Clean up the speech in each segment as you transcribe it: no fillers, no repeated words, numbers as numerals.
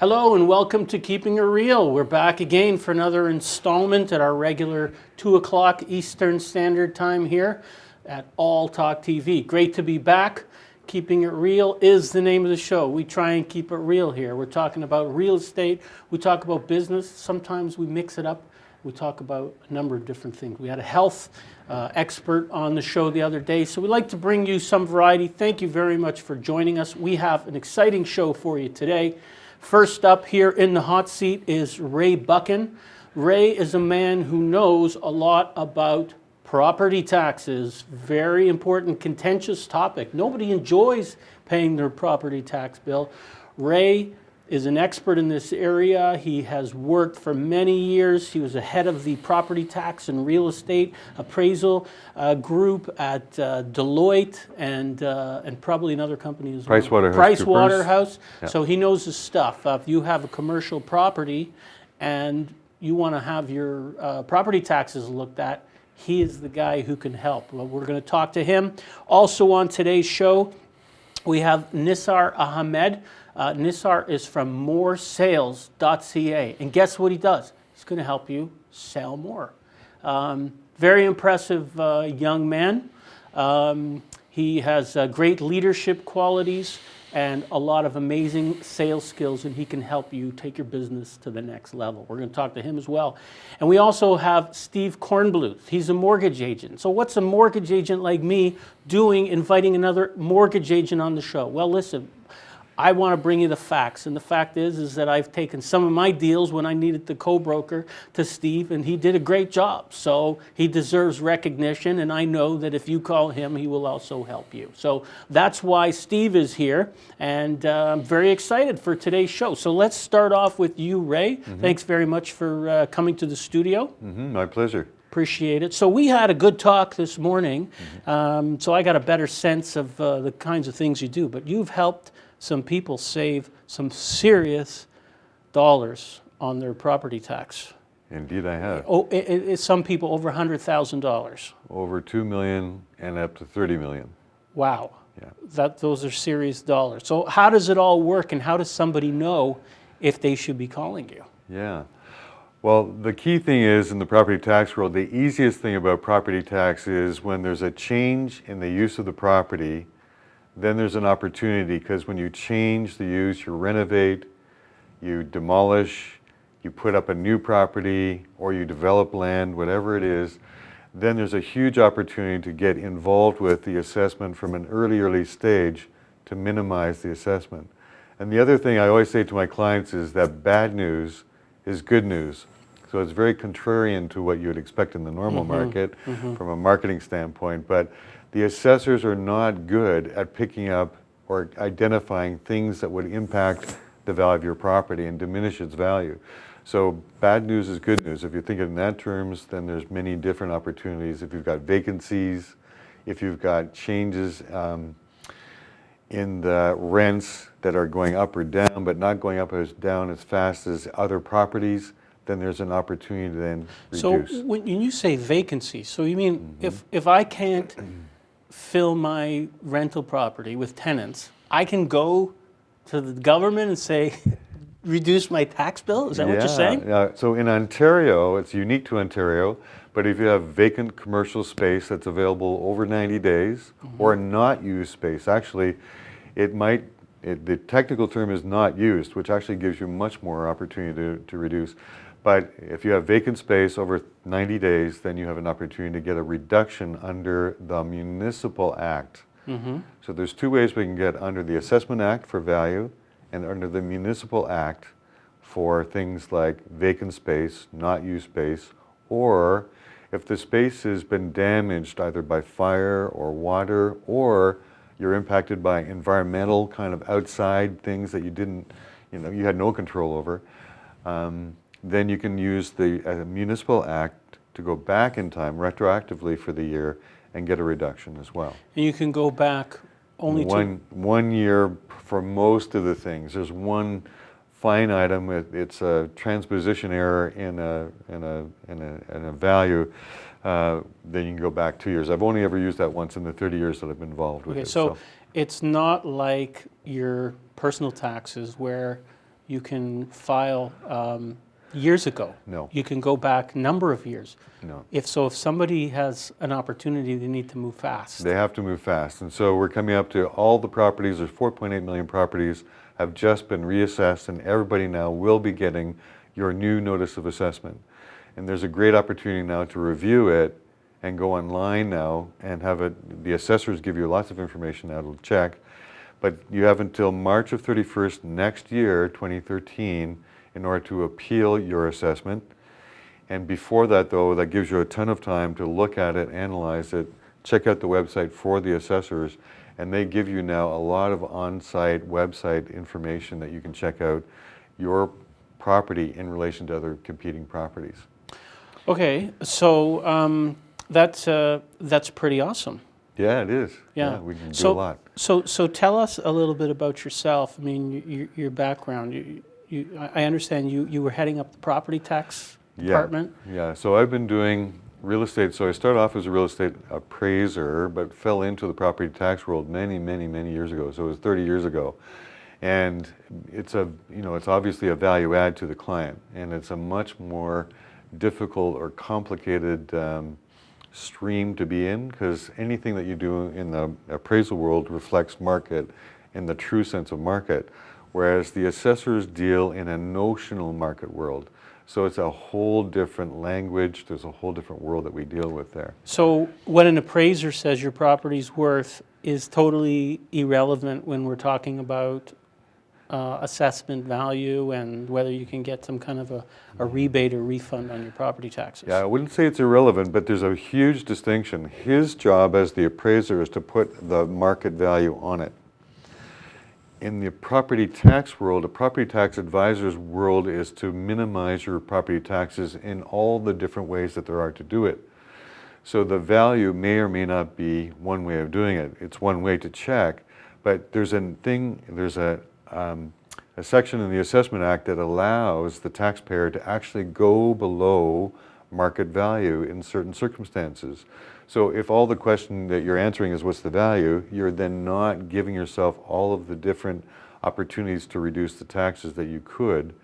Hello and welcome to Keeping It Real. We're back again for another installment at our regular 2 o'clock Eastern Standard Time here at All Talk TV. Great to be back. Keeping It Real is the name of the show. We try and keep it real here. We're talking about real estate. We talk about business. Sometimes we mix it up. We talk about a number of different things. We had a health expert on the show the other day, so we like to bring you some variety. Thank you very much for joining us. We have an exciting show for you today. First up here in the hot seat is Ray Buchan. Ray is a man who knows a lot about property taxes. Very important, contentious topic. Nobody enjoys paying their property tax bill. Ray is an expert in this area. He has worked for many years. He was the head of the property tax and real estate appraisal group at Deloitte and probably another company as well. Pricewaterhouse. Yeah. So he knows his stuff. If you have a commercial property and you want to have your property taxes looked at, he is the guy who can help. Well, we're going to talk to him. Also on today's show, we have Nisar Ahmed. Nisar is from moresales.ca, and guess what he does? He's going to help you sell more. Very impressive young man. He has great leadership qualities and a lot of amazing sales skills, and he can help you take your business to the next level. We're going to talk to him as well. And we also have Steve Kornbluth. He's a mortgage agent. So what's a mortgage agent like me doing inviting another mortgage agent on the show? Well, listen, I want to bring you the facts, and the fact is that I've taken some of my deals when I needed the co-broker to Steve, and he did a great job. So he deserves recognition, and I know that if you call him, he will also help you. So that's why Steve is here, and I'm very excited for today's show. So let's start off with you, Ray. Thanks very much for coming to the studio. My pleasure. Appreciate it. So we had a good talk this morning, so I got a better sense of the kinds of things you do, but you've helped some people save some serious dollars on their property tax. Indeed, I have. Some people over $100,000. Over $2 million and up to $30 million. Wow. Yeah. Those are serious dollars. So how does it all work, and how does somebody know if they should be calling you? Yeah. Well, the key thing is in the property tax world, the easiest thing about property tax is when there's a change in the use of the property, then there's an opportunity, because when you change the use, you renovate, you demolish, you put up a new property, or you develop land, whatever it is, then there's a huge opportunity to get involved with the assessment from an early stage to minimize the assessment. And the other thing I always say to my clients is that bad news is good news. So it's very contrarian to what you would expect in the normal market from a marketing standpoint. But the assessors are not good at picking up or identifying things that would impact the value of your property and diminish its value. So bad news is good news. If you think in that terms, then there's many different opportunities. If you've got vacancies, if you've got changes in the rents that are going up or down, but not going up or down as fast as other properties, then there's an opportunity to then reduce. So when you say vacancies, so you mean if I can't fill my rental property with tenants, I can go to the government and say, reduce my tax bill? Is that what you're saying? Yeah. So in Ontario, it's unique to Ontario, but if you have vacant commercial space that's available over 90 days or not used space, actually, the technical term is not used, which actually gives you much more opportunity to reduce. But if you have vacant space over 90 days, then you have an opportunity to get a reduction under the Municipal Act. So there's two ways we can get under the Assessment Act for value and under the Municipal Act for things like vacant space, not used space, or if the space has been damaged either by fire or water, or you're impacted by environmental kind of outside things that you had no control over, then you can use the Municipal Act to go back in time retroactively for the year and get a reduction as well. And you can go back only one year for most of the things. There's one fine item. It's a transposition error in a value. Then you can go back 2 years. I've only ever used that once in the 30 years that I've been involved with it. So it's not like your personal taxes where you can file years ago. No. You can go back a number of years. No. If somebody has an opportunity, they need to move fast. They have to move fast. And so we're coming up to all the properties, there's 4.8 million properties have just been reassessed, and everybody now will be getting your new notice of assessment. And there's a great opportunity now to review it and go online now and have the assessors give you lots of information now to check. But you have until March of 31st next year, 2013, in order to appeal your assessment. And before that, though, that gives you a ton of time to look at it, analyze it, check out the website for the assessors, and they give you now a lot of on-site website information that you can check out your property in relation to other competing properties. Okay, so that's pretty awesome. Yeah, it is. Yeah, we can do a lot. So tell us a little bit about yourself. I mean, your background. I understand you were heading up the property tax department. Yeah, so I've been doing real estate. So I started off as a real estate appraiser, but fell into the property tax world many years ago. So it was 30 years ago. And it's it's obviously a value add to the client, and it's a much more difficult or complicated stream to be in, because anything that you do in the appraisal world reflects market in the true sense of market, whereas the assessors deal in a notional market world. So it's a whole different language, there's a whole different world that we deal with there. So what an appraiser says your property's worth is totally irrelevant when we're talking about assessment value and whether you can get some kind of a rebate or refund on your property taxes. Yeah, I wouldn't say it's irrelevant, but there's a huge distinction. His job as the appraiser is to put the market value on it. In the property tax world, a property tax advisor's world is to minimize your property taxes in all the different ways that there are to do it. So the value may or may not be one way of doing it. It's one way to check, but there's a section in the Assessment Act that allows the taxpayer to actually go below market value in certain circumstances. So if all the question that you're answering is what's the value, you're then not giving yourself all of the different opportunities to reduce the taxes that you could,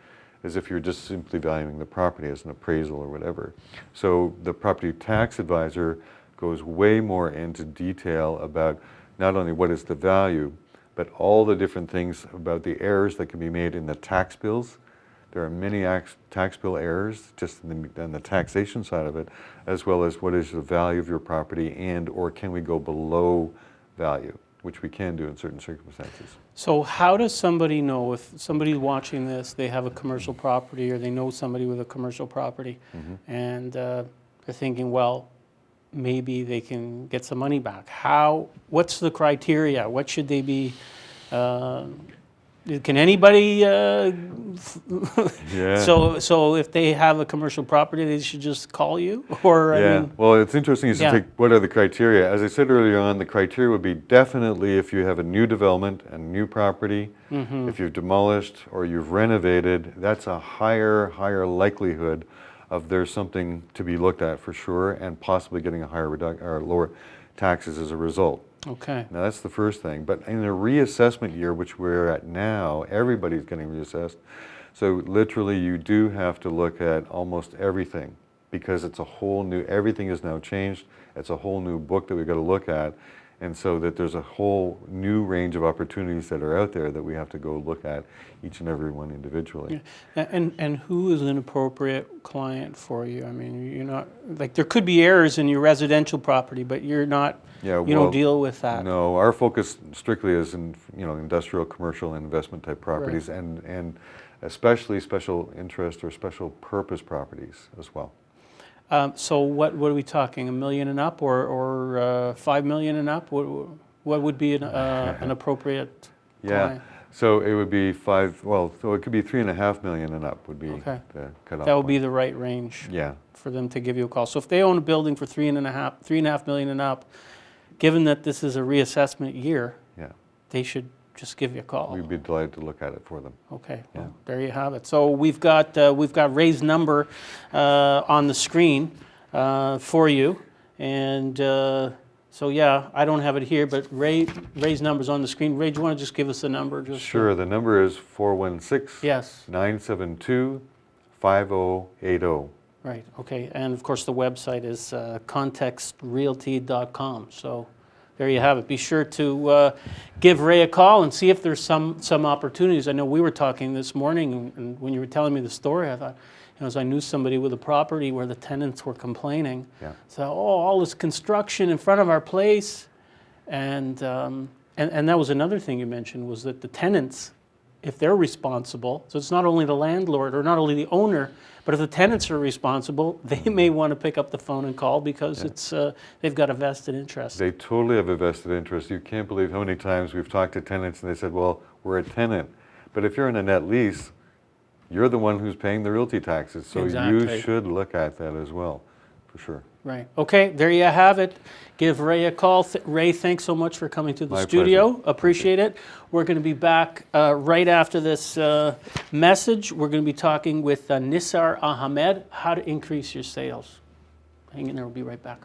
as if you're just simply valuing the property as an appraisal or whatever. So the property tax advisor goes way more into detail about not only what is the value, but all the different things about the errors that can be made in the tax bills. There are many tax bill errors just on the taxation side of it, as well as what is the value of your property, and or can we go below value, which we can do in certain circumstances. So how does somebody know if somebody's watching this, they have a commercial property or they know somebody with a commercial property, and they're thinking, well, maybe they can get some money back. What's the criteria? What should they be, can anybody, Yeah. so if they have a commercial property, they should just call you? Or, I mean, Well, it's interesting you should take what are the criteria. As I said earlier on, the criteria would be definitely if you have a new development and new property, if you've demolished or you've renovated, that's a higher likelihood of there's something to be looked at for sure, and possibly getting a higher or lower taxes as a result. okay. Now that's the first thing. But in a reassessment year, which we're at now, everybody's getting reassessed. So literally you do have to look at almost everything, because it's a whole new, everything is now changed. It's a whole new book that we've got to look at. And so that there's a whole new range of opportunities that are out there that we have to go look at each and every one individually. Yeah. And who is an appropriate client for you? I mean, you're not, like, there could be errors in your residential property, but you're not, you don't deal with that. No, our focus strictly is in industrial, commercial, and investment type properties, and especially special interest or special purpose properties as well. So what are we talking? $1 million and up, or $5 million and up? What would be an appropriate client? So it would be so it could be $3.5 million and up would be the cutoff. That would be the right range. Yeah. For them to give you a call. So if they own a building for $3.5 million and up, given that this is a reassessment year, they should just give you a call. We'd be delighted to look at it for them. Okay, well, there you have it. So we've got Ray's number on the screen for you, and So yeah, I don't have it here, but Ray's number's on the screen. Ray, do you want to just give us the number? Just Sure, the number is 416 Yes. 972 5080. Right, okay. And of course, the website is contextrealty.com. So there you have it. Be sure to give Ray a call and see if there's some opportunities. I know we were talking this morning, and when you were telling me the story, I thought, as I knew somebody with a property where the tenants were complaining. Yeah. So, all this construction in front of our place. And that was another thing you mentioned, was that the tenants, if they're responsible, so it's not only the landlord or not only the owner, but if the tenants are responsible, they may want to pick up the phone and call because it's they've got a vested interest. They totally have a vested interest. You can't believe how many times we've talked to tenants and they said, well, we're a tenant. But if you're in a net lease, you're the one who's paying the realty taxes. So Exactly. you should look at that as well, for sure. Right. Okay, there you have it. Give Ray a call. Ray, thanks so much for coming to the My studio. pleasure. Appreciate it. We're going to be back right after this message. We're going to be talking with Nisar Ahmed, how to increase your sales. Hang in there, we'll be right back.